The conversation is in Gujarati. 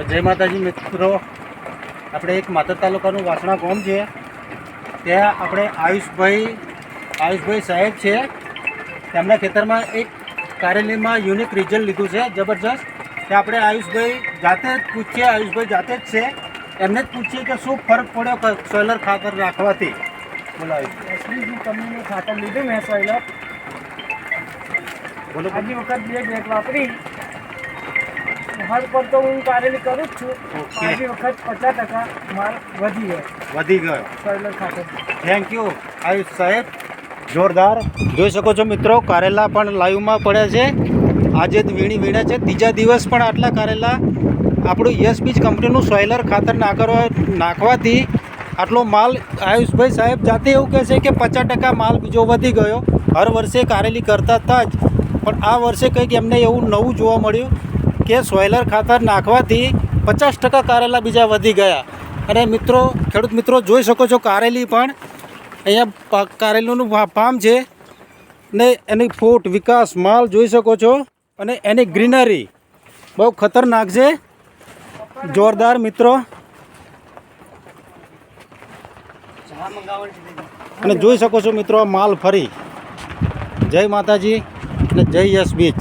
જય માતાજી મિત્રો, આપણે એક માતર તાલુકાનું વાસણા ગામ છે, ત્યાં આપણે આયુષભાઈ સાહેબ છે, તેમના ખેતરમાં એક કારેલીમાં યુનિક રિઝલ્ટ લીધું છે જબરજસ્ત. તે આપણે આયુષભાઈ જાતે જ પૂછીએ, આયુષભાઈ જાતે જ છે, એમને જ પૂછીએ કે શું ફરક પડ્યો સોઇલર ખાતર નાખવાથી. બોલાવ્યું એસબીજી કંપનીનું ખાતર લીધું મેં સોઇલર. બોલો. આજની વખત 2 બેગ વાપરી. હાલ પર તો હું કારેલી કરું જ છું. આજની વખત 50% માલ વધી ગયો સોઇલર ખાતર. થેન્ક યુ આયુષ સાહેબ, જોરદાર. જોઈ શકો છો મિત્રો, કારેલા પણ લાઈવમાં પડ્યા છે. આજે જ વીણ્યા છે, ત્રીજા દિવસ પણ આટલા કારેલા. આપણું યશબીજ કંપનીનું સોઇલર ખાતર નાખવાથી આટલો માલ, આયુષભાઈ સાહેબ જાતે એવું કહે છે કે 50% માલ બીજો વધી ગયો. હર વર્ષે કારેલી કરતા હતા જ, પણ આ વર્ષે કંઈક એમને એવું નવું જોવા મળ્યું કે સોઇલર ખાતર નાખવાથી 50% કારેલા બીજા વધી ગયા. અને મિત્રો, ખેડૂત મિત્રો જોઈ શકો છો, કારેલી પણ અહીંયા કારેલીનું ફાર્મ છે ને એની ફૂટ વિકાસ માલ જોઈ શકો છો, અને એની ગ્રીનરી બહુ ખતરનાક છે, જોરદાર મિત્રો. અને જોઈ શકો છો મિત્રો, આ માલ ફરી. જય માતાજી અને જય યશબીજ.